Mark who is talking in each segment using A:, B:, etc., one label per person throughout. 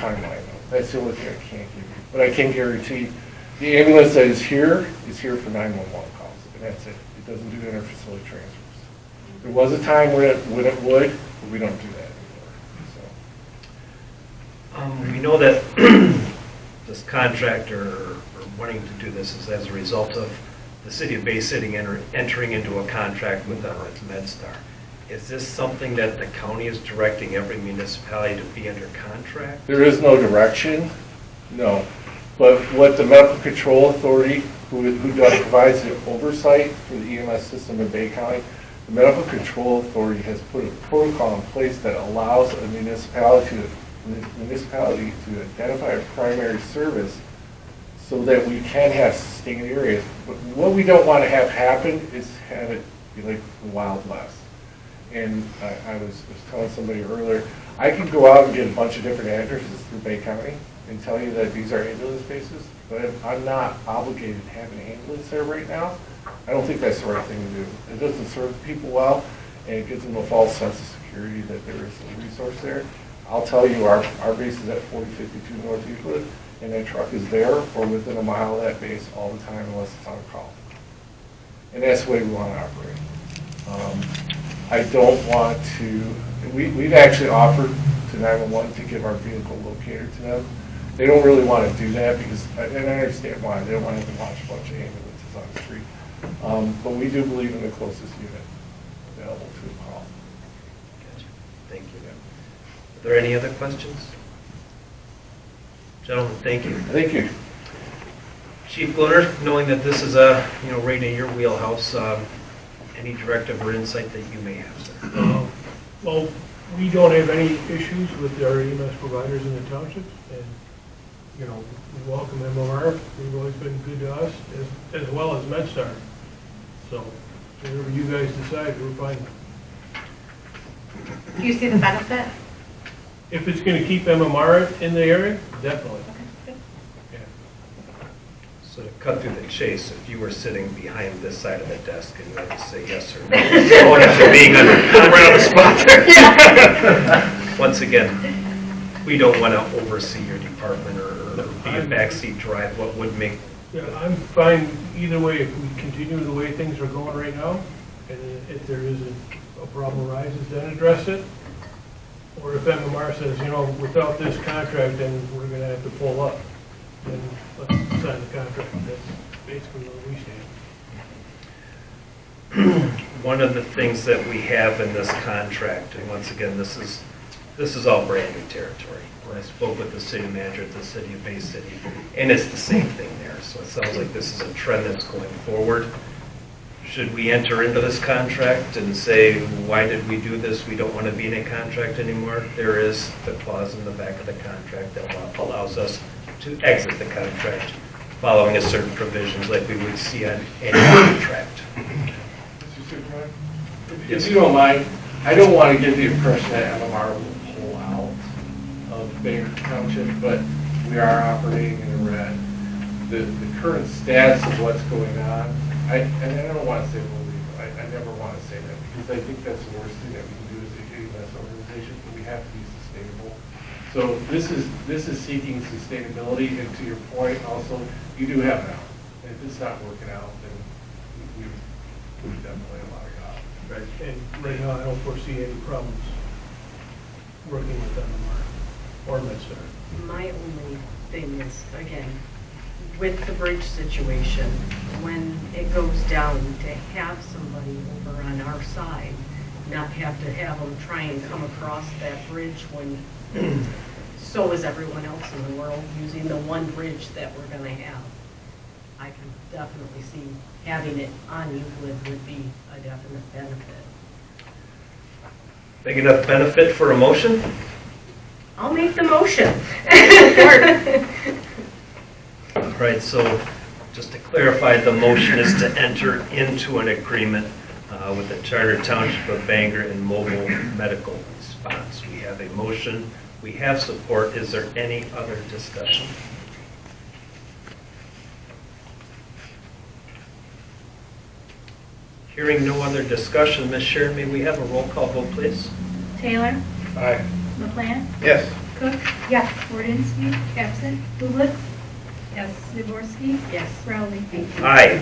A: timeline though. That's the only thing I can't give you. But I can guarantee the ambulance that is here for 911 calls, and that's it. It doesn't do interfacility transfers. There was a time when it would, but we don't do that anymore. So.
B: We know that this contractor or wanting to do this is as a result of the city of Bay City entering into a contract with MedStar. Is this something that the county is directing every municipality to be under contract?
A: There is no direction, no. But what the Medical Control Authority, who provides the oversight for the EMS system in Bay County, the Medical Control Authority has put a protocol in place that allows a municipality to identify a primary service so that we can have sustained areas. But what we don't want to have happen is have it be like the Wild West. And I was telling somebody earlier, I can go out and get a bunch of different addresses through Bay County and tell you that these are ambulance bases, but I'm not obligated to have an ambulance there right now. I don't think that's the right thing to do. It doesn't serve people well, and it gives them a false sense of security that there is a resource there. I'll tell you, our base is at 4052 North Euclid, and that truck is there or within a mile of that base all the time unless it's on call. And that's the way we want to operate. I don't want to, we've actually offered to 911 to give our vehicle locator to them. They don't really want to do that because, and I understand why, they don't want to watch a bunch of ambulances on the street. But we do believe in the closest unit available to a call.
B: Gotcha. Thank you. Are there any other questions? Gentlemen, thank you.
A: Thank you.
B: Chief Glunner, knowing that this is right in your wheelhouse, any directive or insight that you may have, sir?
C: Well, we don't have any issues with our EMS providers in the townships, and we welcome MMR. They've always been good to us, as well as MedStar. So whatever you guys decide, we're fine.
D: Do you see the benefit?
C: If it's going to keep MMR in the area, definitely. Yeah.
B: So to cut through the chase, if you were sitting behind this side of the desk and you had to say yes or no, going into being under right on the spot there. Yeah. Once again, we don't want to oversee your department or be a backseat drive. What would make?
C: Yeah, I'm fine either way. If we continue the way things are going right now, and if there is a problem arises, then address it. Or if MMR says, without this contract, then we're going to have to pull up, then let's sign the contract. That's basically where we stand.
B: One of the things that we have in this contract, and once again, this is all brand new territory. When I spoke with the city manager at the city of Bay City, and it's the same thing there. So it sounds like this is a trend that's going forward. Should we enter into this contract and say, why did we do this? We don't want to be in a contract anymore. There is the clause in the back of the contract that allows us to exit the contract following a certain provisions like we would see on any contract.
A: Mr. Superman, if you don't mind, I don't want to give the impression that MMR will pull out of Bangor Township, but we are operating in the red. The current status of what's going on, and I don't want to say we'll leave. I never want to say that because I think that's the worst thing that we can do as a EMS organization, but we have to be sustainable. So this is seeking sustainability, and to your point also, you do have an out. And if it's not working out, then we definitely allow you out.
C: Right. And right now, I don't foresee any problems working with MMR or MedStar.
E: My only thing is, again, with the bridge situation, when it goes down, to have somebody over on our side, not have to have them try and come across that bridge when so is everyone else in the world using the one bridge that we're going to have. I can definitely see having it on Euclid would be a definite benefit.
B: Big enough benefit for a motion?
E: I'll make the motion.
B: All right, so just to clarify, the motion is to enter into an agreement with the Charter Township of Bangor and Mobile Medical Response. We have a motion. We have support. Is there any other discussion? Hearing no other discussion, Ms. Sharon, may we have a roll call vote, please?
F: Taylor?
A: Aye.
F: LaPlante?
A: Yes.
D: Cook?
F: Yes.
D: Wardensky? Absent. Rulett?
E: Yes.
D: Zaborski?
E: Yes.
D: Rowley?
B: Aye.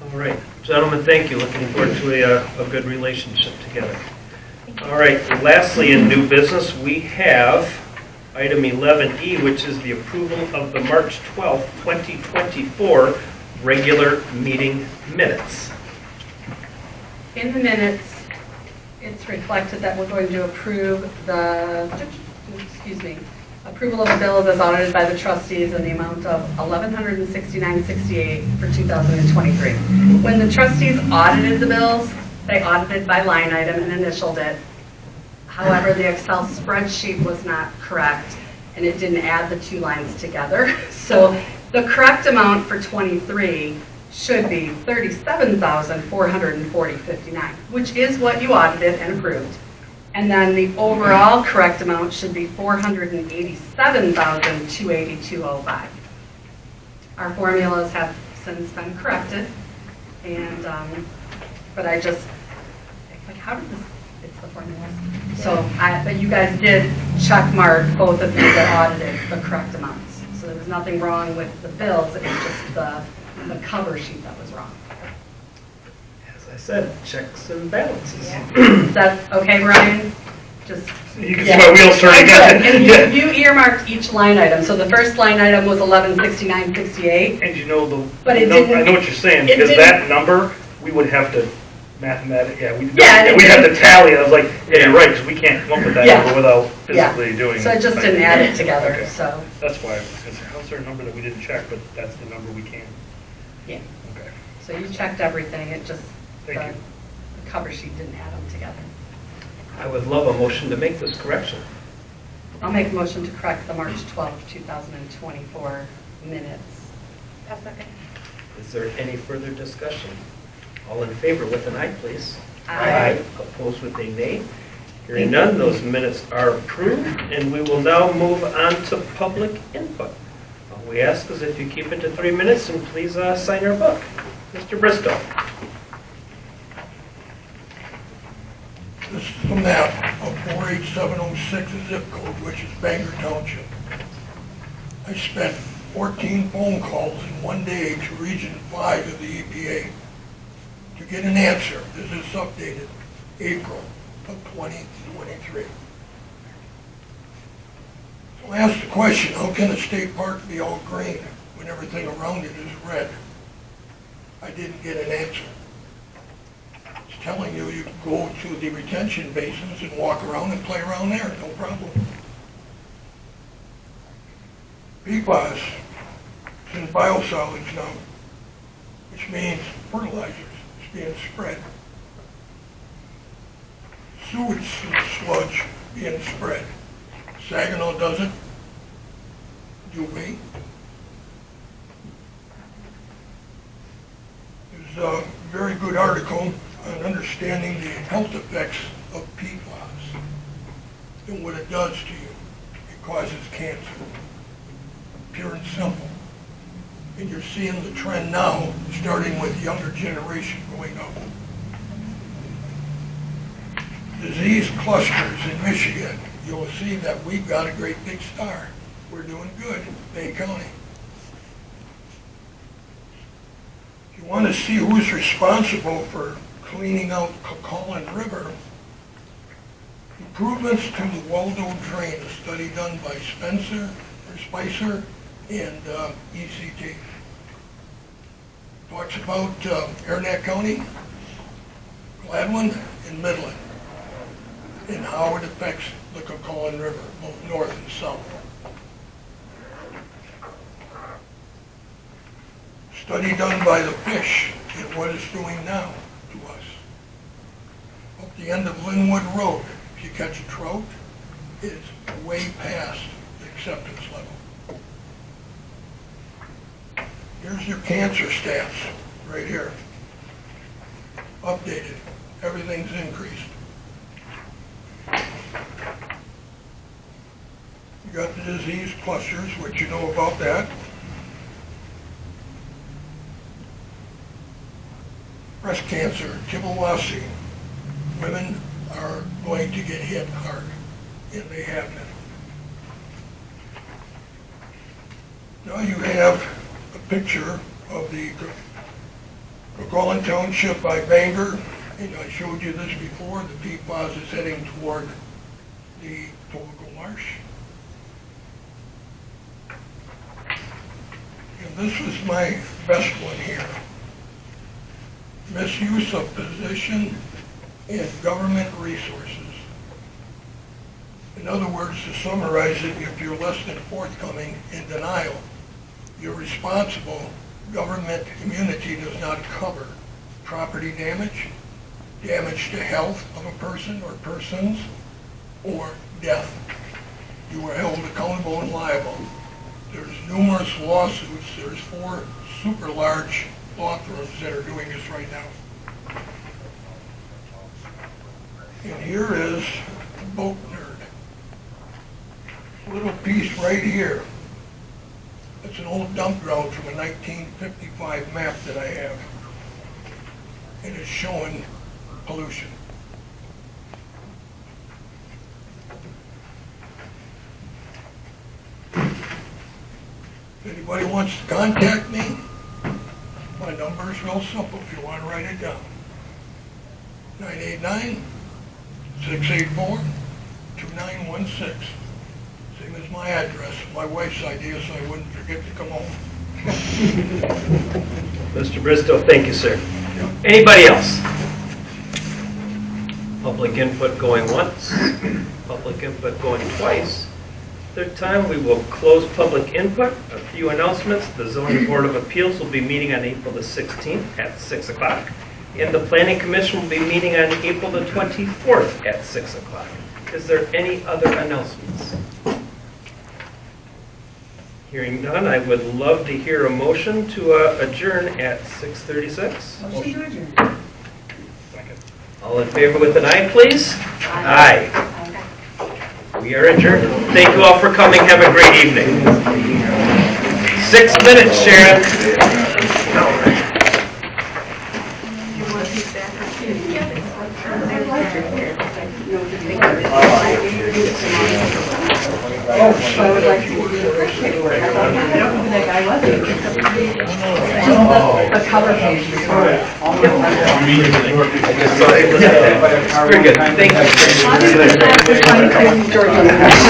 B: All right, gentlemen, thank you. Looking forward to a good relationship together. All right, lastly, in new business, we have item 11E, which is the approval of the March 12th, 2024 regular meeting minutes.
E: In the minutes, it's reflected that we're going to approve approval of the bills as audited by the trustees in the amount of $1,169.68 for 2023. When the trustees audited the bills, they audited by line item and initialed it. However, the Excel spreadsheet was not correct, and it didn't add the two lines together. So the correct amount for 23 should be $37,440.59, which is what you audited and approved. And then the overall correct amount should be $487,282.05. Our formulas have since been corrected, and but I just like, how did this? It's the formulas. So, but you guys did check mark both of you that audited the correct amounts. So there was nothing wrong with the bills. It was just the cover sheet that was wrong.
B: As I said, checks and balances.
E: Is that okay, Brian? Just
B: You can see my wheels turning.
E: And you earmarked each line item. So the first line item was $1169.68.
G: And you know
E: But it
G: I
E: didn't-
G: know what you're saying,
E: it
G: because
E: didn't-
G: that number, we would have to mathematically, we'd have
E: didn't-
G: to tally. I was like, yeah, you're right, because we can't come up with that
E: Yeah.
G: number without
E: Yeah.
G: physically doing it.
E: So I just didn't add it together.
G: Okay.
E: So
G: That's why I was going to say, how's there a number that we didn't check, but that's the number we can?
E: yeah.
G: Okay.
E: So you checked everything. It just
G: Thank you.
E: the cover sheet didn't add them together.
B: I would love a motion to make this correction.
E: I'll make a motion to correct the March 12th, 2024 minutes.
B: Is there any further discussion? All in favor with an aye, please.
E: Aye.
B: Opposed with a nay. Hearing none, those minutes are approved, and we will now move on to public input. All we ask is if you keep it to 3 minutes, and please sign our book. Mr. Bristow.
H: This is the map of 48706 zip code, which is Bangor Township. I spent 14 phone calls in one day to Region 5 of the EPA to get an answer. This is updated April of 2023. So I asked the question, how can a state park be all green when everything around it is red? I didn't get an answer. It's telling you you can go to the retention basins and walk around and play around there, no problem. PFAS is in biosolids now, which means fertilizers is being spread. Sewage sludge being spread. Saginaw doesn't. Do we? There's a very good article on understanding the health effects of PFAS and what it does to you. It causes cancer. Pure and simple. And you're seeing the trend now, starting with younger generation going up. Disease clusters in Michigan. You'll see that we've got a great big star. We're doing good, Bay County. If you want to see who's responsible for cleaning out Cucullin River, improvements to the Waldo Drain, a study done by Spicer and ECT. Talks about Arnett County, Gladwin, and Midland, and how it affects the Cucullin River, both north and south. Study done by the fish and what it's doing now to us. Up the end of Linwood Road, if you catch a trout, it's way past the acceptance level. Here's your cancer stats right here. Updated. Everything's increased. You got the disease clusters, which you know about that. Breast cancer, Chibawasi. Women are going to get hit hard, and they have been. Now you have a picture of the Gauguin Township by Bangor, and I showed you this before. The PFAS is heading toward the Tobago Marsh. And this was my best one here. Misuse of position and government resources. In other words, to summarize it, if you're less than forthcoming in denial, you're responsible. Government immunity does not cover property damage, damage to health of a person or persons, or death. You are held accountable and liable. There's numerous lawsuits. There's 4 super large law firms that are doing this right now. And here is a boat nerd. Little piece right here. It's an old dump ground from a 1955 map that I have. And it's showing pollution. If anybody wants to contact me, my number is real simple if you want to write it down. 989-684-2916. Same as my address, my wife's idea, so I wouldn't forget to come home.
B: Mr. Bristow, thank you, sir. Anybody else? Public input going once, public input going twice. Third time, we will close public input. A few announcements. The Zoning Board of Appeals will be meeting on April the 16th at 6 o'clock. And the Planning Commission will be meeting on April the 24th at 6 o'clock. Is there any other announcements? Hearing none, I would love to hear a motion to adjourn at 6:36.
D: Motion to adjourn.
G: Second.
B: All in favor with an aye, please? Aye. We are adjourned. Thank you all for coming. Have a great evening. 6 minutes, Sharon.
F: I would like to paperwork. I thought that guy was. A color page before.
B: Very good. Thank you.